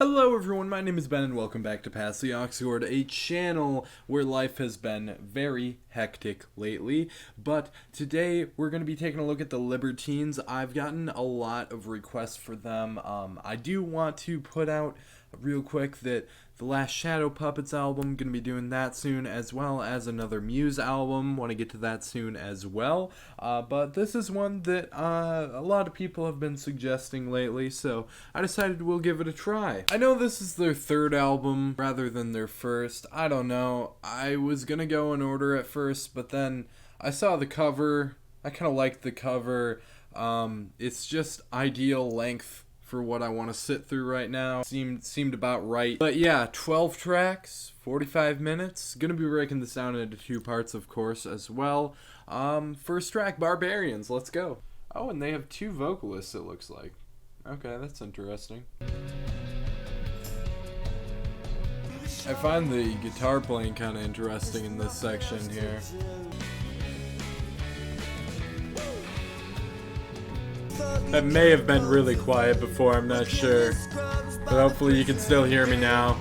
Hello everyone, my name is Ben and welcome back to PASSTHEauxCORD, a channel where life has been very hectic lately, but today we're going to be taking a look at the Libertines. I've gotten a lot of requests for them. I do want to put out real quick that the last Shadow Puppets album, gonna be doing that soon, as well as another Muse album, want to get to that soon as well, but this is one that a lot of people have been suggesting lately, so I decided we'll give it a try. I know this is their third album rather than their first. I don't know, I was gonna go in order at first, but then I saw the cover. I kind of liked the cover. It's just ideal length for what I want to sit through right now. Seemed about right. But yeah, 12 tracks, 45 minutes. Gonna be breaking this down into two parts, of course, as well. First track, Barbarians. Let's go. Oh, and they have two vocalists, it looks like. Okay, that's interesting. I find the guitar playing kind of interesting in this section here. That may have been really quiet before, I'm not sure. But hopefully you can still hear me now.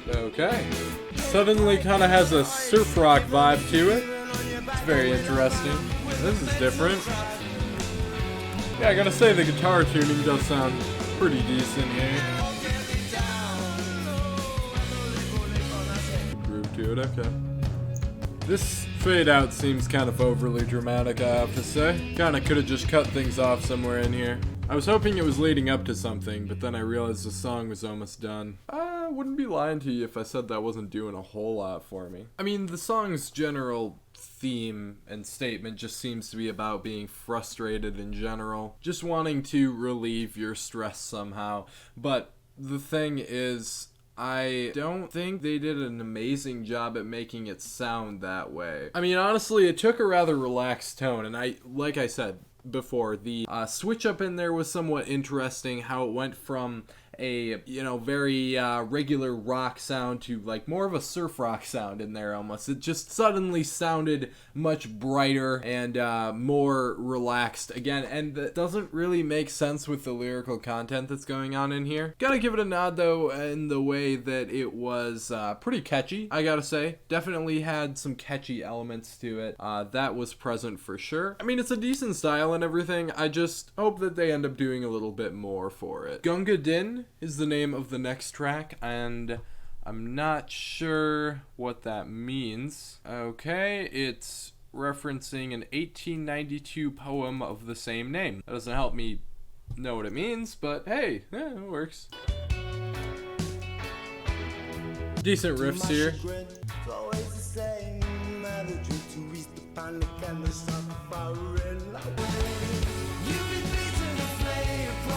Okay. Suddenly kind of has a surf rock vibe to it. It's very interesting. This is different. Yeah, I gotta say the guitar tuning does sound pretty decent here. Groove to it, okay. This fade out seems kind of overly dramatic, I have to say. Kinda could've just cut things off somewhere in here. I was hoping it was leading up to something, but then I realized the song was almost done. I wouldn't be lying to you if I said that wasn't doing a whole lot for me. I mean, the song's general theme and statement just seems to be about being frustrated in general. Just wanting to relieve your stress somehow. But the thing is, I don't think they did an amazing job at making it sound that way. I mean, honestly, it took a rather relaxed tone, and like I said before, the switch up in there was somewhat interesting, how it went from a, very regular rock sound to like more of a surf rock sound in there almost. It just suddenly sounded much brighter and more relaxed again, and that doesn't really make sense with the lyrical content that's going on in here. Gotta give it a nod though in the way that it was pretty catchy, I gotta say. Definitely had some catchy elements to it. That was present for sure. I mean, it's a decent style and everything. I just hope that they end up doing a little bit more for it. Gunga Din is the name of the next track, and I'm not sure what that means. Okay, it's referencing an 1892 poem of the same name. That doesn't help me know what it means, but hey, yeah, it works. Decent riffs here.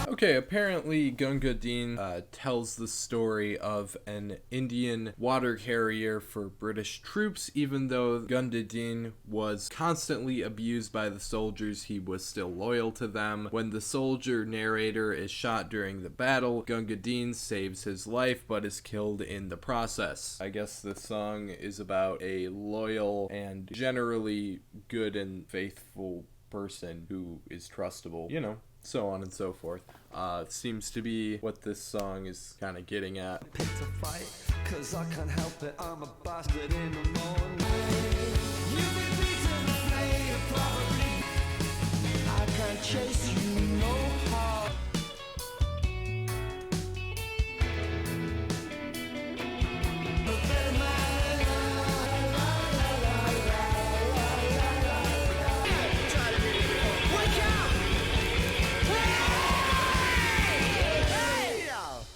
Okay, apparently Gunga Din tells the story of an Indian water carrier for British troops. Even though Gunga Din was constantly abused by the soldiers, he was still loyal to them. When the soldier narrator is shot during the battle, Gunga Din saves his life but is killed in the process. I guess the song is about a loyal and generally good and faithful person who is trustable, so on and so forth. Seems to be what this song is kind of getting at. Pick to fight, 'cause I can't help it, I'm a bastard in the morning. You've been beaten, afraid of probably. I can't chase you no hard.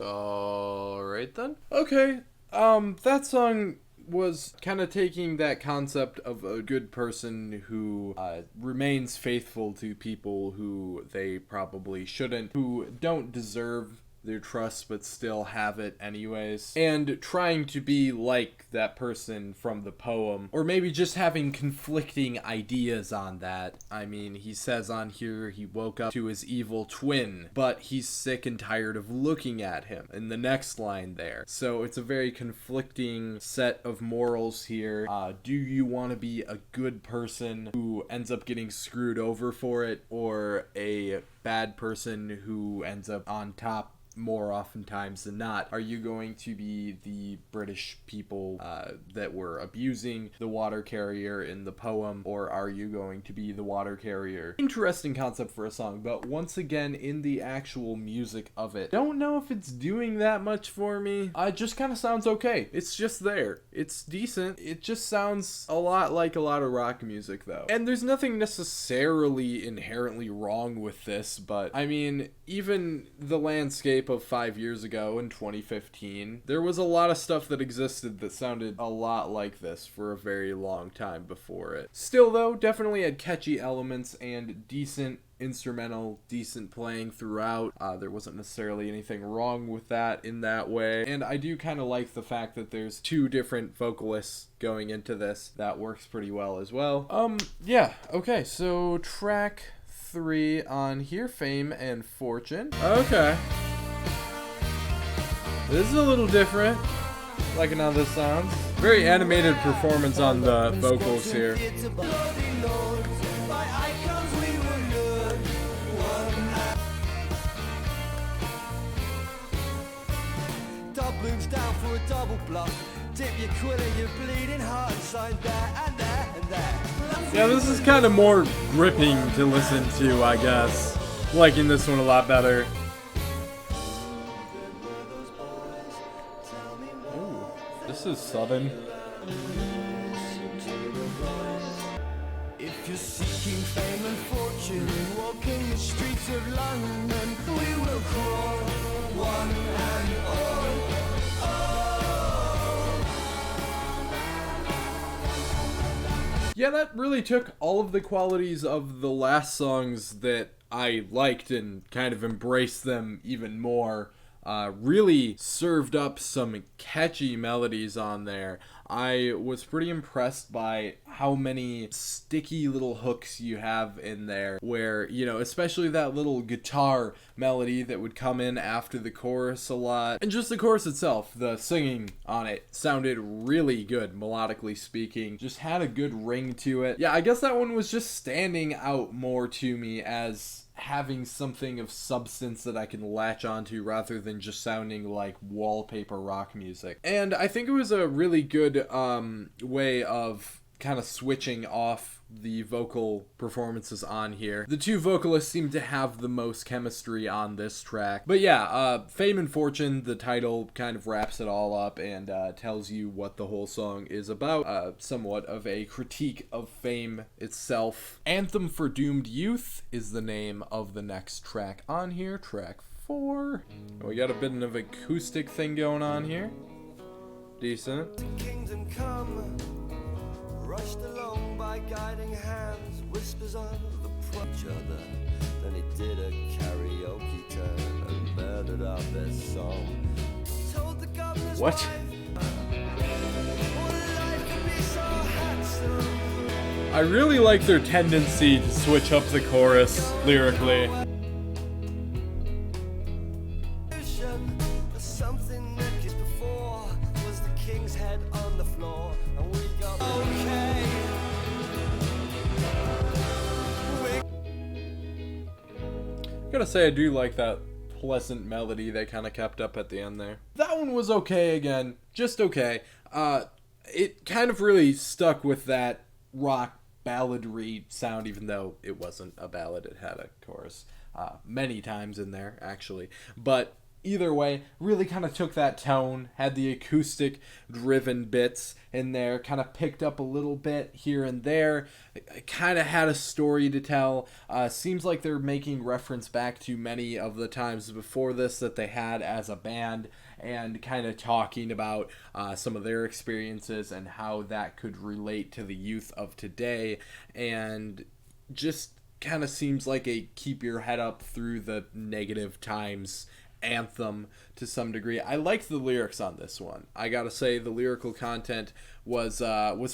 Alright then. Okay, that song was kind of taking that concept of a good person who remains faithful to people who they probably shouldn't, who don't deserve their trust but still have it anyways, and trying to be like that person from the poem, or maybe just having conflicting ideas on that. I mean, he says on here he woke up to his evil twin, but he's sick and tired of looking at him in the next line there. So it's a very conflicting set of morals here. Do you want to be a good person who ends up getting screwed over for it, or a bad person who ends up on top more oftentimes than not? Are you going to be the British people that were abusing the water carrier in the poem, or are you going to be the water carrier? Interesting concept for a song, but once again, in the actual music of it, don't know if it's doing that much for me. It just kind of sounds okay. It's just there. It's decent. It just sounds a lot like a lot of rock music though. And there's nothing necessarily inherently wrong with this, but I mean, even the landscape of 5 years ago in 2015, there was a lot of stuff that existed that sounded a lot like this for a very long time before it. Still though, definitely had catchy elements and decent instrumental, decent playing throughout. There wasn't necessarily anything wrong with that in that way, and I do kind of like the fact that there's two different vocalists going into this. That works pretty well as well. Yeah, okay, so track 3 on here, Fame and Fortune. Okay. This is a little different, liking how this sounds. Very animated performance on the vocals here. Doubloons down for a double bluff. Dip your quill in your bleeding heart and sign there and there and there. Yeah, this is kind of more gripping to listen to, I guess. Liking this one a lot better. Ooh, this is sudden. If you're seeking fame and fortune, walking the streets of London, we will crawl, one and all. Yeah, that really took all of the qualities of the last songs that I liked and kind of embraced them even more. Really served up some catchy melodies on there. I was pretty impressed by how many sticky little hooks you have in there where, you know, especially that little guitar melody that would come in after the chorus a lot. And just the chorus itself, the singing on it sounded really good, melodically speaking. Just had a good ring to it. Yeah, I guess that one was just standing out more to me as having something of substance that I can latch onto rather than just sounding like wallpaper rock music. And I think it was a really good way of kind of switching off the vocal performances on here. The two vocalists seem to have the most chemistry on this track. But yeah, Fame and Fortune, the title kind of wraps it all up and tells you what the whole song is about. Somewhat of a critique of fame itself. Anthem for Doomed Youth is the name of the next track on here, track 4. We got a bit of an acoustic thing going on here. Decent. Kingdom come, rushed along by guiding hands, whispers of the each other. Then he did a karaoke turn and murdered out their song. Told the governor's What? I really like their tendency to switch up the chorus lyrically. Something that came before was the king's head on the floor, and we got okay. Gotta say, I do like that pleasant melody they kind of kept up at the end there. That one was okay again, just okay. It kind of really stuck with that rock balladry sound, even though it wasn't a ballad. It had a chorus many times in there, actually. But either way, really kind of took that tone, had the acoustic driven bits in there, kind of picked up a little bit here and there, kind of had a story to tell. Seems like they're making reference back to many of the times before this that they had as a band, and kind of talking about some of their experiences and how that could relate to the youth of today, and just kind of seems like a keep your head up through the negative times anthem to some degree. I liked the lyrics on this one. I gotta say the lyrical content was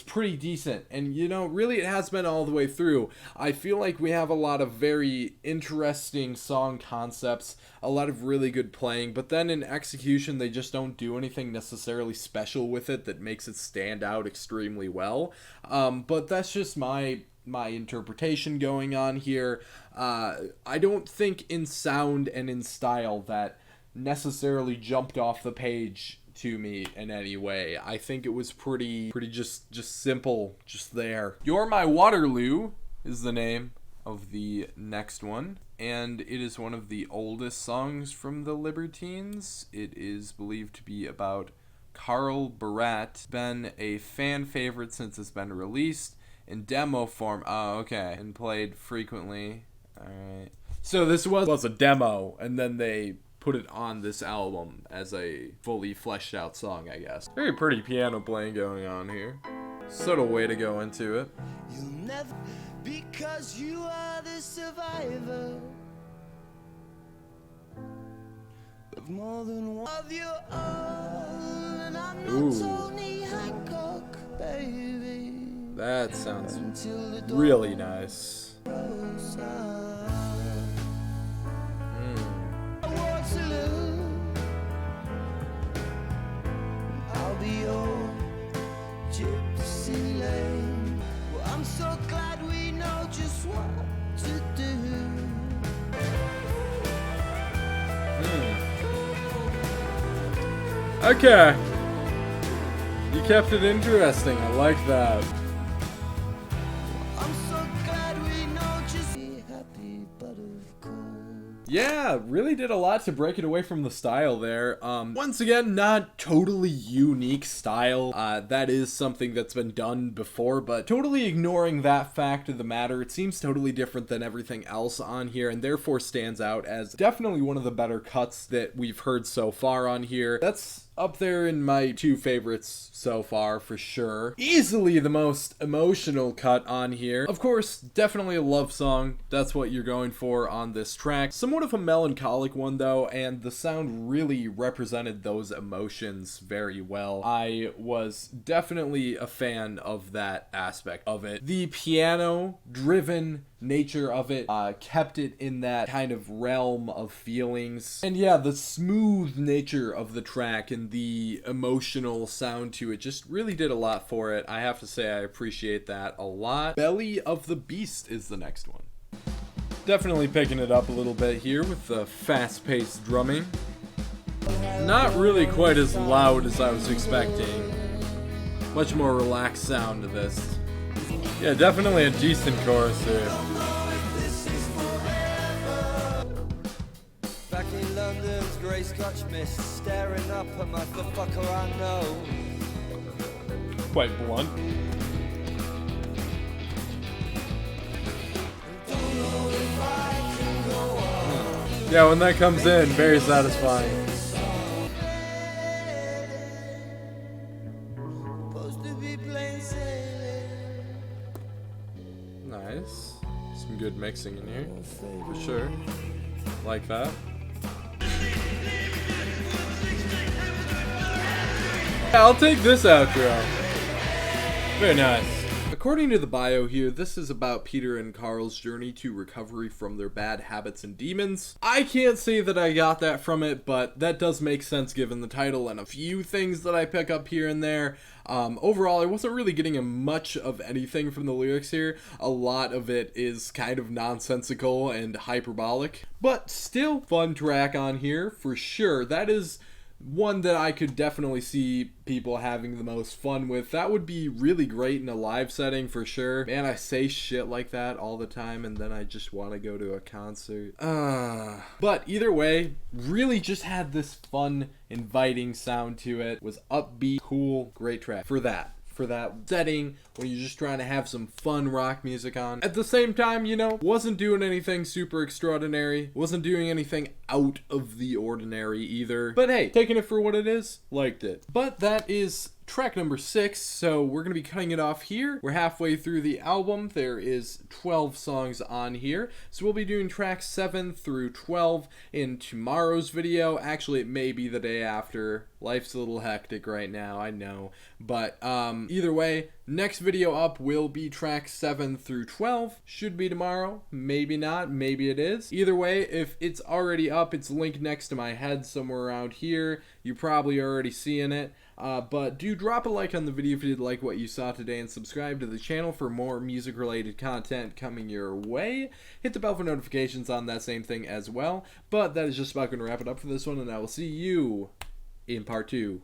pretty decent, and you know, really it has been all the way through. I feel like we have a lot of very interesting song concepts, a lot of really good playing, but then in execution they just don't do anything necessarily special with it that makes it stand out extremely well. But that's just my interpretation going on here. I don't think in sound and in style that necessarily jumped off the page to me in any way. I think it was pretty just simple, just there. You're My Waterloo is the name of the next one, and it is one of the oldest songs from the Libertines. It is believed to be about Carl Barat. Been a fan favorite since it's been released in demo form. Oh, okay. And played frequently. Alright. So this was a demo, and then they put it on this album as a fully fleshed out song, I guess. Very pretty piano playing going on here. Subtle way to go into it. You'll never, because you are the survivor of more than one of your own. And I'm not Tony Hancock, baby. That sounds really nice. Waterloo, I'll be your gypsy lane. Well, I'm so glad we know just what to do. Okay. You kept it interesting. I like that. I'm so glad we know just be happy, but of course. Yeah, really did a lot to break it away from the style there. Once again, not totally unique style. That is something that's been done before, but totally ignoring that fact of the matter, it seems totally different than everything else on here, and therefore stands out as definitely one of the better cuts that we've heard so far on here. That's up there in my two favorites so far, for sure. Easily the most emotional cut on here. Of course, definitely a love song. That's what you're going for on this track. Somewhat of a melancholic one, though, and the sound really represented those emotions very well. I was definitely a fan of that aspect of it. The piano-driven nature of it kept it in that kind of realm of feelings, and yeah, the smooth nature of the track and the emotional sound to it just really did a lot for it. I have to say I appreciate that a lot. Belly of the Beast is the next one. Definitely picking it up a little bit here with the fast-paced drumming. Not really quite as loud as I was expecting. Much more relaxed sound to this. Yeah, definitely a decent chorus here. Back in London's grey Scotch mist, staring up at my fucker I know. Quite blunt. Yeah, when that comes in, very satisfying. Nice. Some good mixing in here, for sure. Like that. Yeah, I'll take this outro. Very nice. According to the bio here, this is about Peter and Carl's journey to recovery from their bad habits and demons. I can't say that I got that from it, but that does make sense given the title and a few things that I pick up here and there. Overall, I wasn't really getting much of anything from the lyrics here. A lot of it is kind of nonsensical and hyperbolic, but still fun track on here for sure. That is one that I could definitely see people having the most fun with. That would be really great in a live setting for sure. Man, I say shit like that all the time and then I just want to go to a concert. But either way, really just had this fun, inviting sound to it. Was upbeat, cool, great track for that setting when you're just trying to have some fun rock music on. At the same time, you know, wasn't doing anything super extraordinary, wasn't doing anything out of the ordinary either. But hey, taking it for what it is, liked it. But that is track number 6, so we're going to be cutting it off here. We're halfway through the album. There is 12 songs on here, so we'll be doing tracks 7 through 12 in tomorrow's video. Actually, it may be the day after. Life's a little hectic right now, I know. But either way, next video up will be tracks 7 through 12. Should be tomorrow. Maybe not. Maybe it is. Either way, if it's already up, it's linked next to my head somewhere around here. You're probably already seeing it. But do drop a like on the video if you did like what you saw today, and subscribe to the channel for more music-related content coming your way. Hit the bell for notifications on that same thing as well. But that is just about going to wrap it up for this one, and I will see you in part 2.